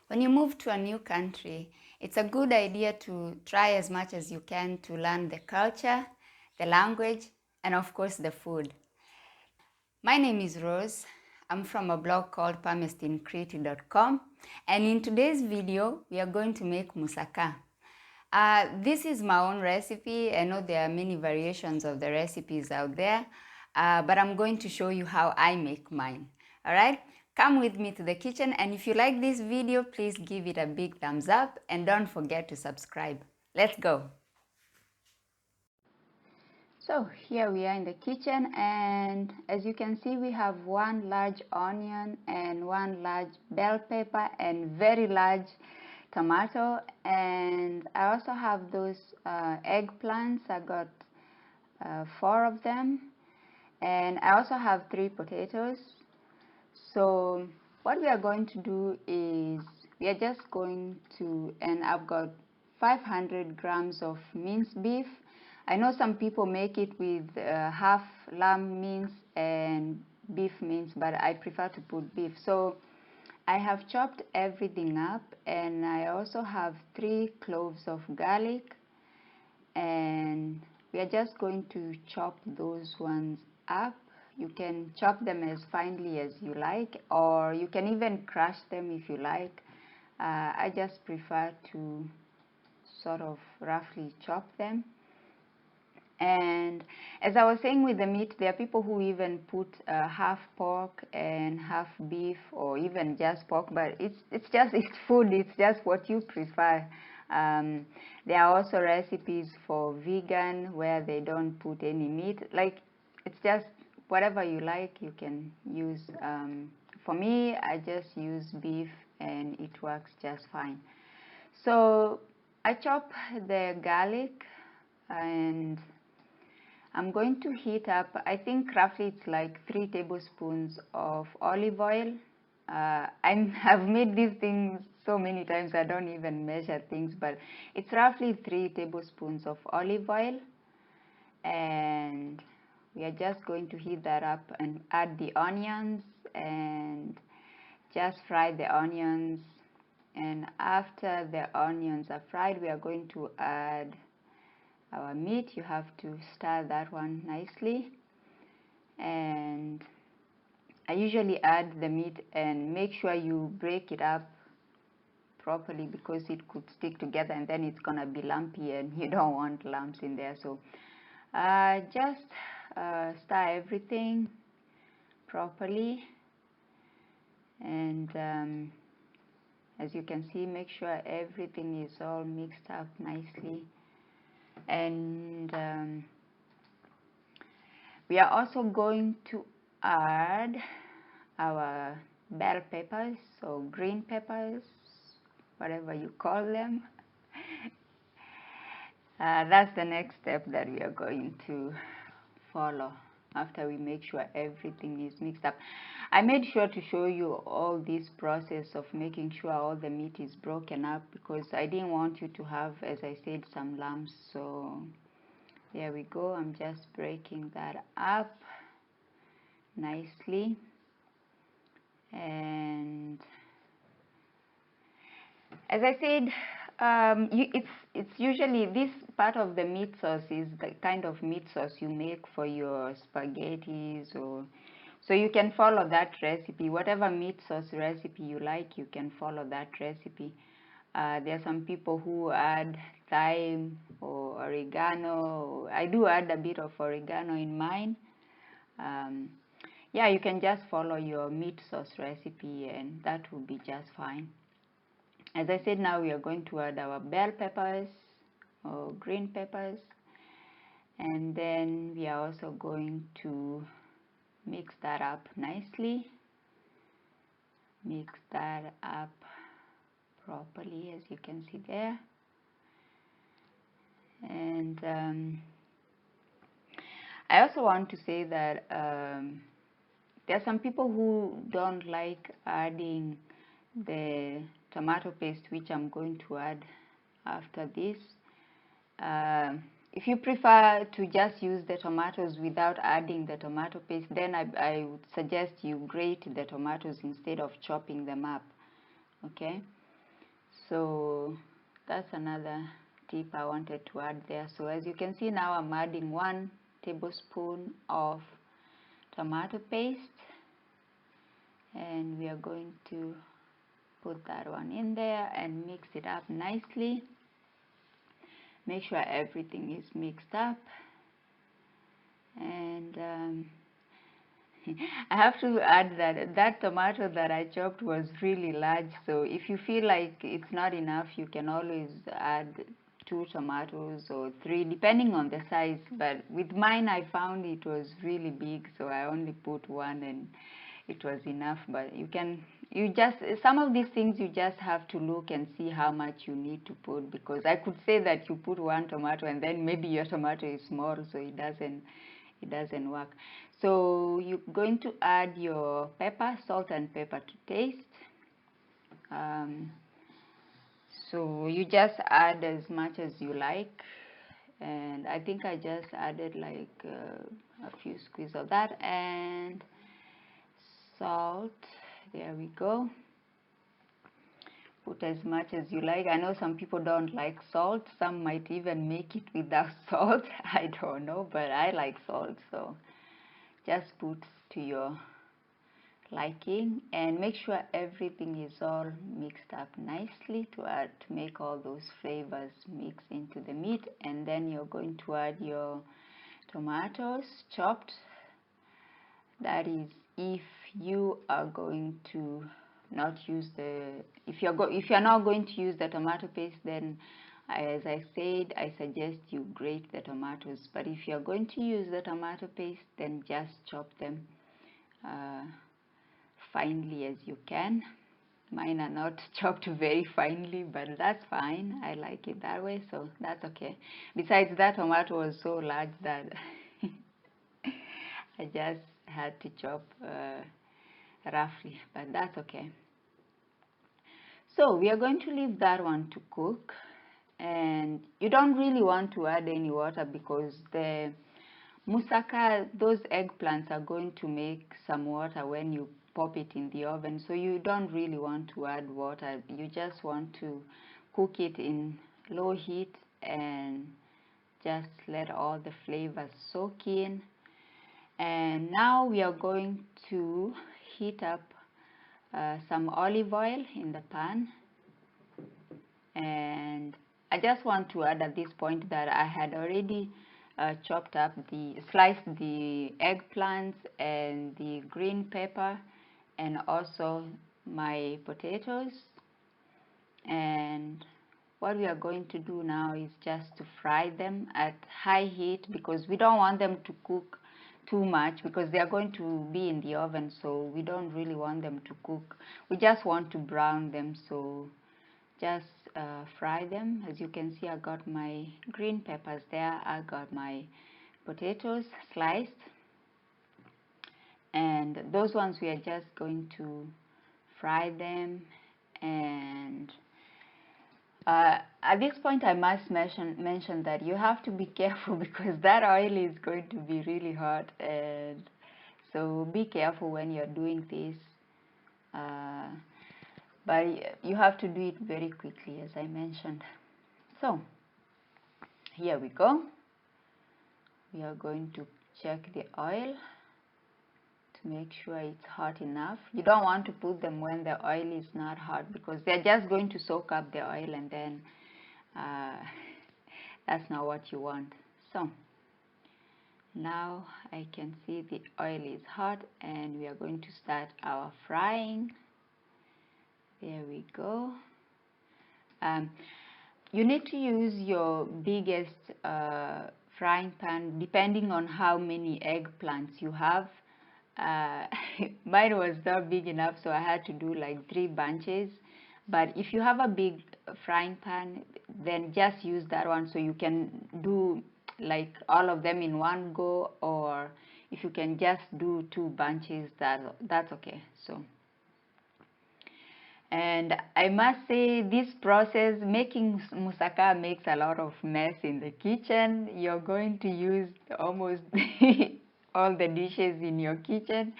When you move to a new country, it's a good idea to try as much as you can to learn the culture, the language, and of course the food. My name is Rose. I'm from a blog called palestincreative.com, and in today's video, we are going to make moussaka. This is my own recipe. I know there are many variations of the recipes out there, but I'm going to show you how I make mine. All right? Come with me to the kitchen, and if you like this video, please give it a big thumbs up and don't forget to subscribe. Let's go. So here we are in the kitchen, and as you can see, we have one large onion and one large bell pepper and very large tomato, and I also have those eggplants. I got 4 of them, and I also have 3 potatoes. So what we are going to do is we are just going to, and I've got 500 grams of minced beef. I know some people make it with half lamb mince and beef mince, but I prefer to put beef. So I have chopped everything up, and I also have 3 cloves of garlic, and we are just going to chop those ones up. You can chop them as finely as you like, or you can even crush them if you like. I just prefer to sort of roughly chop them. And as I was saying with the meat, there are people who even put half pork and half beef, or even just pork, but it's food. It's just what you prefer. There are also recipes for vegan where they don't put any meat. Like, it's just whatever you like, you can use. For me, I just use beef, and it works just fine. So I chop the garlic, and I'm going to heat up, I think roughly it's like 3 tablespoons of olive oil. I've made these things so many times I don't even measure things, but it's roughly 3 tablespoons of olive oil, and we are just going to heat that up and add the onions and just fry the onions. And after the onions are fried, we are going to add our meat. You have to stir that one nicely, and I usually add the meat and make sure you break it up properly, because it could stick together and then it's gonna be lumpy, and you don't want lumps in there. So just stir everything properly, and as you can see, make sure everything is all mixed up nicely. And we are also going to add our bell peppers, or green peppers, whatever you call them. That's the next step that we are going to follow after we make sure everything is mixed up. I made sure to show you all this process of making sure all the meat is broken up, because I didn't want you to have, as I said, some lumps. So there we go. I'm just breaking that up nicely. And as I said, it's usually, this part of the meat sauce is the kind of meat sauce you make for your spaghettis, or so you can follow that recipe. Whatever meat sauce recipe you like, you can follow that recipe. There are some people who add thyme or oregano. I do add a bit of oregano in mine. Yeah, you can just follow your meat sauce recipe, and that will be just fine. As I said, now we are going to add our bell peppers, or green peppers, and then we are also going to mix that up nicely. Mix that up properly, as you can see there. And I also want to say that there are some people who don't like adding the tomato paste, which I'm going to add after this. If you prefer to just use the tomatoes without adding the tomato paste, then I would suggest you grate the tomatoes instead of chopping them up. Okay, So that's another tip I wanted to add there. So as you can see now, I'm adding 1 tablespoon of tomato paste, and we are going to put that one in there and mix it up nicely. Make sure everything is mixed up. And I have to add that tomato that I chopped was really large, so if you feel like it's not enough, you can always add 2 tomatoes or 3 depending on the size. But with mine, I found it was really big, so I only put 1 and it was enough. But some of these things you just have to look and see how much you need to put, because I could say that you put 1 tomato and then maybe your tomato is small, so it doesn't work. So you're going to add your pepper, salt and pepper to taste. So you just add as much as you like, and I think I just added like a few squeeze of that, and salt. There we go. Put as much as you like. I know some people don't like salt. Some might even make it without salt. I don't know, but I like salt, so just put to your liking, and make sure everything is all mixed up nicely to make all those flavors mix into the meat. And then you're going to add your tomatoes chopped. That is, if you are going to not use if you're not going to use the tomato paste, then as I said, I suggest you grate the tomatoes. But if you're going to use the tomato paste, then just chop them finely as you can. Mine are not chopped very finely, but that's fine. I like it that way, so that's okay. Besides, that tomato was so large that I just had to chop roughly, but that's okay. So we are going to leave that one to cook, and you don't really want to add any water because the moussaka, those eggplants are going to make some water when you pop it in the oven, so you don't really want to add water. You just want to cook it in low heat and just let all the flavors soak in. And now we are going to heat up some olive oil in the pan, and I just want to add at this point that I had already sliced the eggplants and the green pepper and also my potatoes. And what we are going to do now is just to fry them at high heat, because we don't want them to cook too much because they are going to be in the oven, so we don't really want them to cook. We just want to brown them, so just fry them. As you can see, I got my green peppers there, I got my potatoes sliced, and those ones we are just going to fry them. And at this point I must mention that you have to be careful because that oil is going to be really hot, and so be careful when you're doing this. But you have to do it very quickly, as I mentioned. So here we go. We are going to check the oil to make sure it's hot enough. You don't want to put them when the oil is not hot because they're just going to soak up the oil, and then that's not what you want. So now I can see the oil is hot, and we are going to start our frying. There we go. You need to use your biggest frying pan depending on how many eggplants you have. Mine was not big enough, so I had to do like 3 bunches. But if you have a big frying pan, then just use that one, so you can do like all of them in one go, or if you can just do 2 bunches, that's okay. So, and I must say, this process, making moussaka, makes a lot of mess in the kitchen. You're going to use almost all the dishes in your kitchen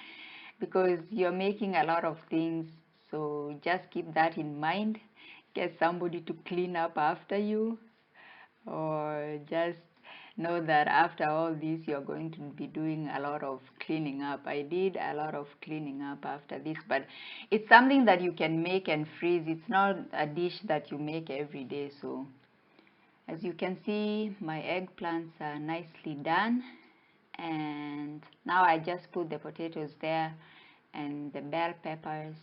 because you're making a lot of things. So just keep that in mind. get somebody to clean up after you, or just know that after all this you're going to be doing a lot of cleaning up. I did a lot of cleaning up after this, but it's something that you can make and freeze. It's not a dish that you make every day. So as you can see, my eggplants are nicely done, and now I just put the potatoes there and the bell peppers.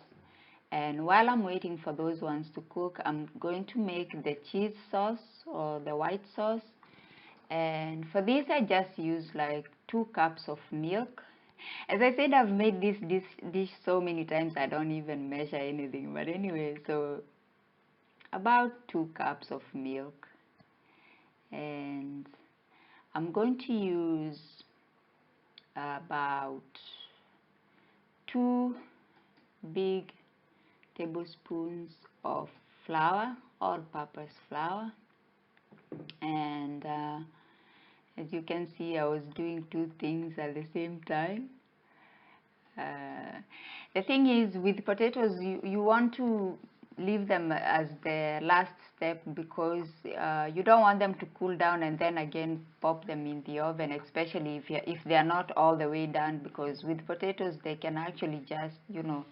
And while I'm waiting for those ones to cook, I'm going to make the cheese sauce or the white sauce. And for this, I just use like 2 cups of milk. As I said, I've made this dish so many times I don't even measure anything. But anyway, so about 2 cups of milk. And I'm going to use about 2 big tablespoons of flour, all-purpose flour. And as you can see, I was doing 2 things at the same time. The thing is, with potatoes, you want to leave them as the last step, because you don't want them to cool down and then again pop them in the oven, especially if they are not all the way done, because with potatoes they can actually just, you know,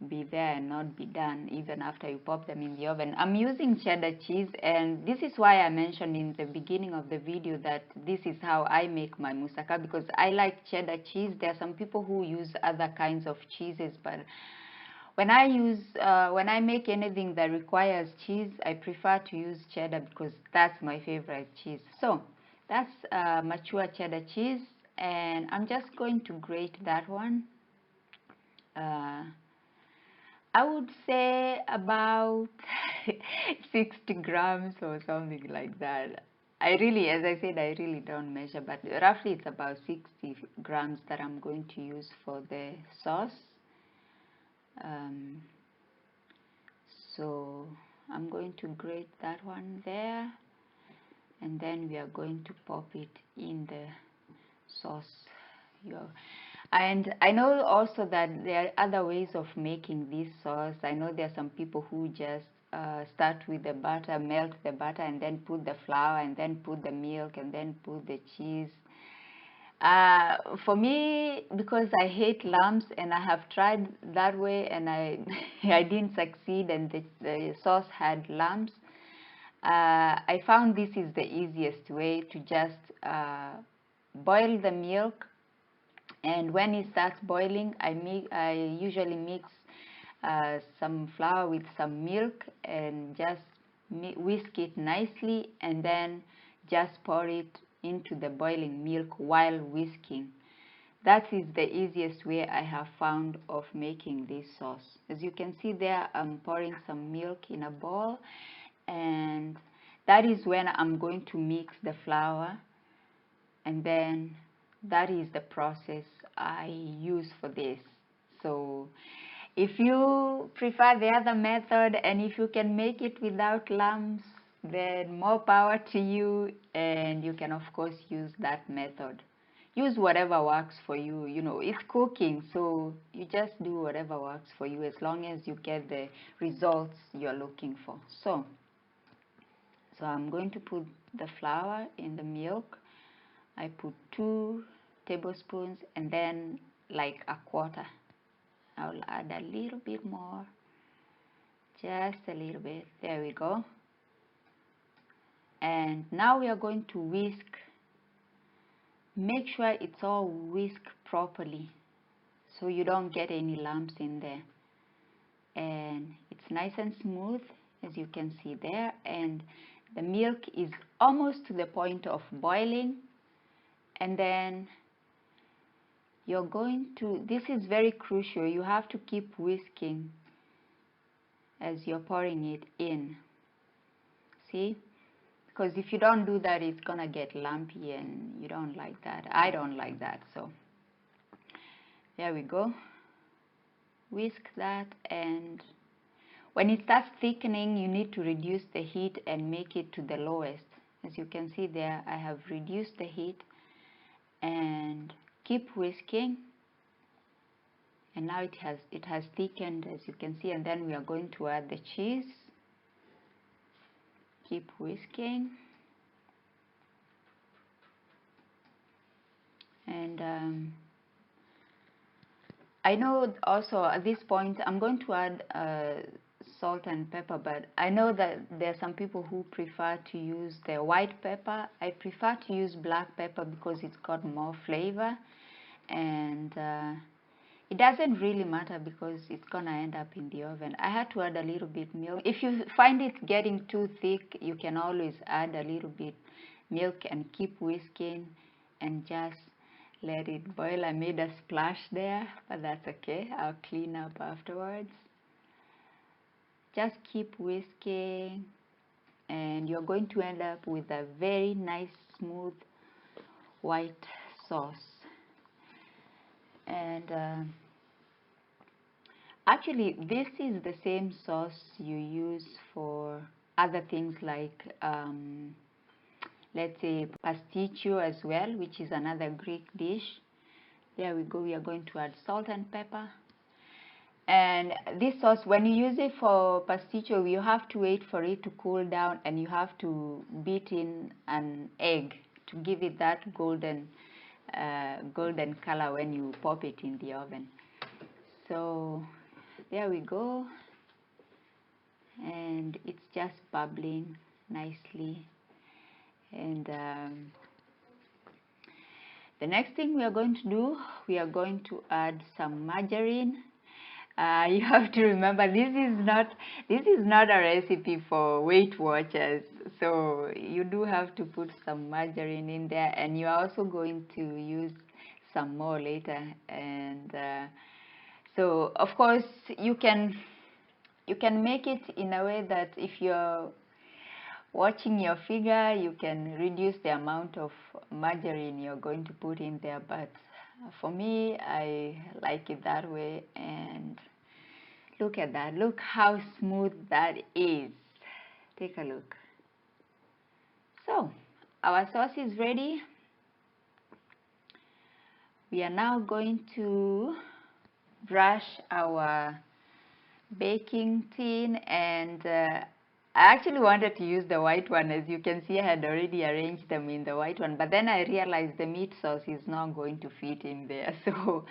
be there and not be done even after you pop them in the oven. I'm using cheddar cheese, and this is why I mentioned in the beginning of the video that this is how I make my moussaka, because I like cheddar cheese. There are some people who use other kinds of cheeses, but when I make anything that requires cheese, I prefer to use cheddar because that's my favorite cheese. So that's mature cheddar cheese, and I'm just going to grate that one. I would say about 60 grams or something like that. As I said, I really don't measure, but roughly it's about 60 grams that I'm going to use for the sauce. So I'm going to grate that one there, and then we are going to pop it in the sauce. And I know also that there are other ways of making this sauce. I know there are some people who just start with the butter, melt the butter, and then put the flour, and then put the milk, and then put the cheese. For me, because I hate lumps, and I have tried that way, and I I didn't succeed, and the sauce had lumps, I found this is the easiest way to just boil the milk. And when it starts boiling, I usually mix some flour with some milk and just whisk it nicely, and then just pour it into the boiling milk while whisking. That is the easiest way I have found of making this sauce. As you can see there, I'm pouring some milk in a bowl, and that is when I'm going to mix the flour, and then that is the process I use for this. So if you prefer the other method, and if you can make it without lumps, then more power to you, and you can of course use that method. Use whatever works for you. You know, it's cooking, so you just do whatever works for you as long as you get the results you're looking for. So I'm going to put the flour in the milk. I put 2 tablespoons, and then like a quarter. I'll add a little bit more, just a little bit. There we go. And now we are going to whisk. Make sure it's all whisked properly so you don't get any lumps in there. And it's nice and smooth, as you can see there. And the milk is almost to the point of boiling. And then you're going to, this is very crucial, you have to keep whisking as you're pouring it in. See? Because if you don't do that, it's gonna get lumpy, and you don't like that. I don't like that. So there we go. Whisk that, and when it starts thickening, you need to reduce the heat and make it to the lowest. As you can see there, I have reduced the heat, and keep whisking. and now it has thickened, as you can see. And then we are going to add the cheese. Keep whisking, and I know also at this point I'm going to add salt and pepper, but I know that there are some people who prefer to use the white pepper. I prefer to use black pepper because it's got more flavor, and it doesn't really matter because it's gonna end up in the oven. I had to add a little bit milk. If you find it getting too thick, you can always add a little bit milk and keep whisking and just let it boil. I made a splash there, but that's okay. I'll clean up afterwards. Just keep whisking, and you're going to end up with a very nice, smooth, white sauce. And actually, this is the same sauce you use for other things like, let's say, pasticcio as well, which is another Greek dish. There we go. We are going to add salt and pepper. And this sauce, when you use it for pasticcio, you have to wait for it to cool down, and you have to beat in an egg to give it that golden color when you pop it in the oven. So there we go, and it's just bubbling nicely. And the next thing we are going to do, we are going to add some margarine. You have to remember, this is not a recipe for Weight Watchers, so you do have to put some margarine in there, and you're also going to use some more later. And so of course you can make it in a way that if you're watching your figure, you can reduce the amount of margarine you're going to put in there, but for me, I like it that way. And look at that. Look how smooth that is. Take a look. So our sauce is ready. We are now going to brush our baking tin, and I actually wanted to use the white one. As you can see, I had already arranged them in the white one, but then I realized the meat sauce is not going to fit in there. So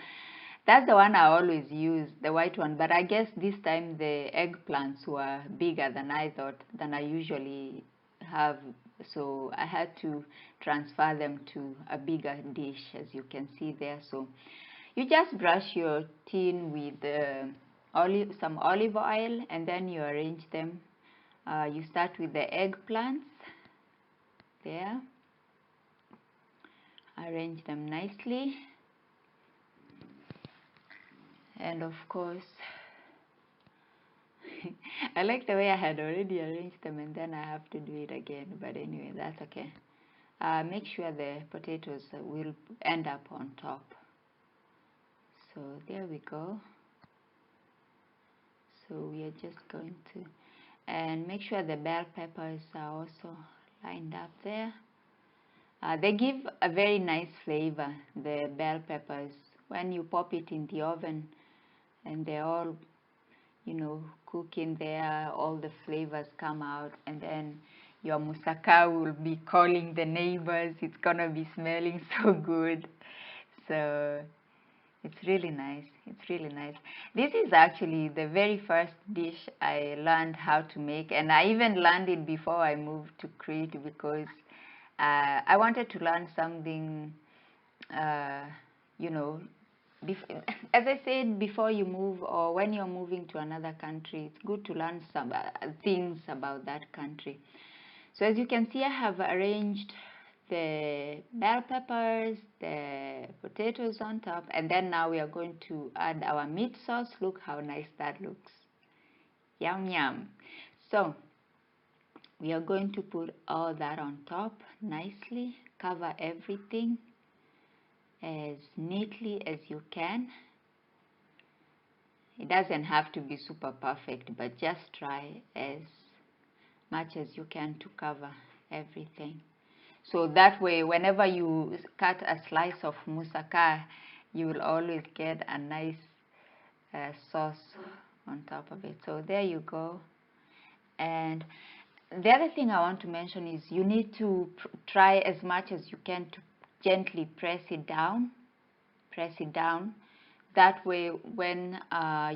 that's the one I always use, the white one. But I guess this time the eggplants were bigger than I usually have. So I had to transfer them to a bigger dish, as you can see there. So you just brush your tin with some olive oil, and then you arrange them. You start with the eggplants there, arrange them nicely, and of course I like the way I had already arranged them, and then I have to do it again, but anyway, that's okay. Make sure the potatoes will end up on top. So there we go. So we are just going to, and make sure the bell peppers are also lined up there. They give a very nice flavor, the bell peppers, when you pop it in the oven, and they're all, cook in there, all the flavors come out, and then your moussaka will be calling the neighbors. It's gonna be smelling so good. So it's really nice. It's really nice. This is actually the very first dish I learned how to make, and I even learned it before I moved to Crete because I wanted to learn something, as I said, before you move or when you're moving to another country, it's good to learn some things about that country. So as you can see, I have arranged the bell peppers, the potatoes on top, and then now we are going to add our meat sauce. Look how nice that looks. Yum, yum. So we are going to put all that on top nicely, cover everything as neatly as you can. It doesn't have to be super perfect, but just try as much as you can to cover everything. So that way, whenever you cut a slice of moussaka, you will always get a nice sauce on top of it. So there you go. And the other thing I want to mention is you need to try as much as you can to gently press it down. Press it down. That way, when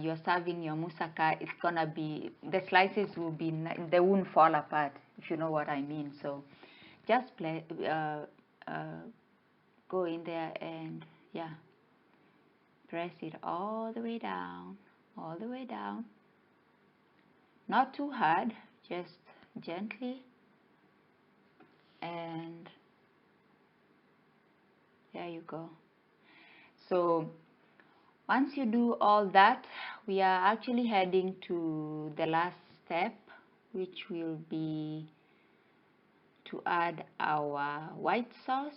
you're serving your moussaka, it's gonna be, the slices will be, they won't fall apart, if you know what I mean. So just go in there and yeah, press it all the way down, all the way down. Not too hard, just gently. And there you go. So once you do all that, we are actually heading to the last step, which will be to add our white sauce.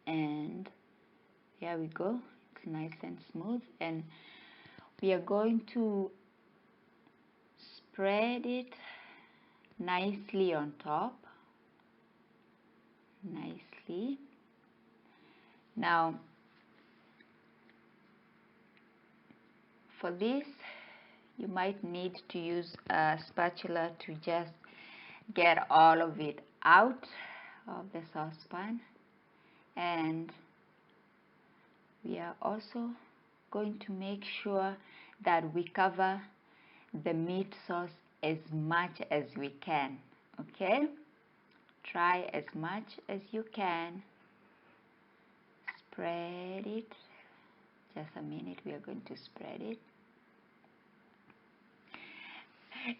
And here we go. It's nice and smooth, and we are going to spread it nicely on top. Nicely. Now, for this, you might need to use a spatula to just get all of it out of the saucepan. And we are also going to make sure that we cover the meat sauce as much as we can. Okay? Try as much as you can. Spread it. Just a minute, we are going to spread it.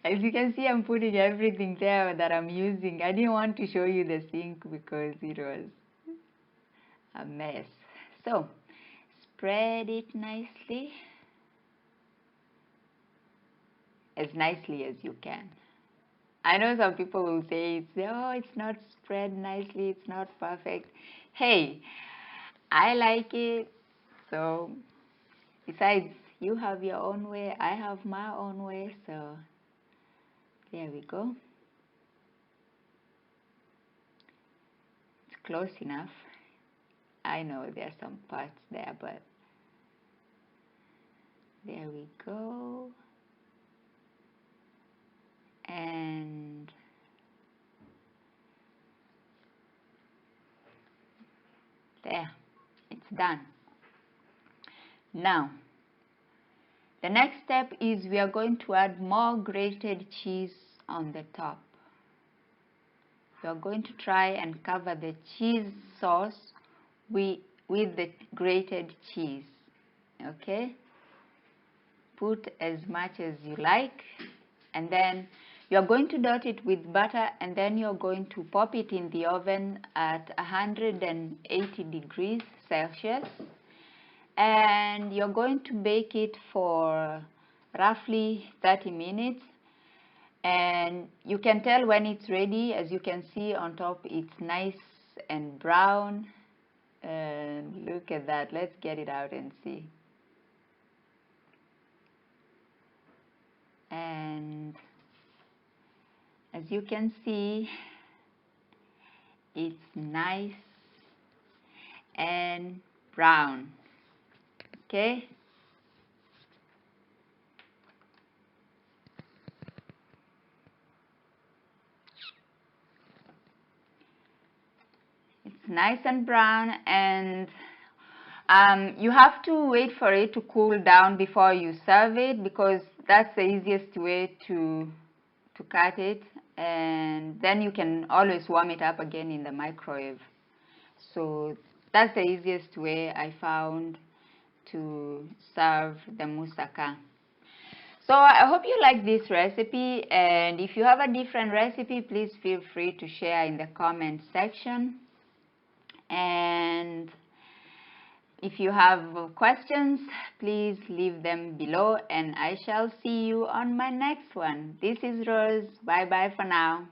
As you can see, I'm putting everything there that I'm using. I didn't want to show you the sink because it was a mess. So, spread it nicely. As nicely as you can. I know some people will say, oh, it's not spread nicely, it's not perfect. Hey, I like it. So, besides, you have your own way, I have my own way. So, there we go. It's close enough. I know there are some parts there, but there we go. And there, it's done. Now, the next step is we are going to add more grated cheese on the top. We are going to try and cover the cheese sauce with the grated cheese. Okay? Put as much as you like, and then you're going to dot it with butter, and then you're going to pop it in the oven at 180 degrees Celsius. And you're going to bake it for roughly 30 minutes. And you can tell when it's ready. As you can see on top, it's nice and brown. And look at that. Let's get it out and see. And as you can see, it's nice and brown. Okay? It's nice and brown, and you have to wait for it to cool down before you serve it, because that's the easiest way to cut it, and then you can always warm it up again in the microwave. So that's the easiest way I found to serve the moussaka. So I hope you like this recipe, and if you have a different recipe, please feel free to share in the comment section. And if you have questions, please leave them below, and I shall see you on my next one. This is Rose. Bye bye for now.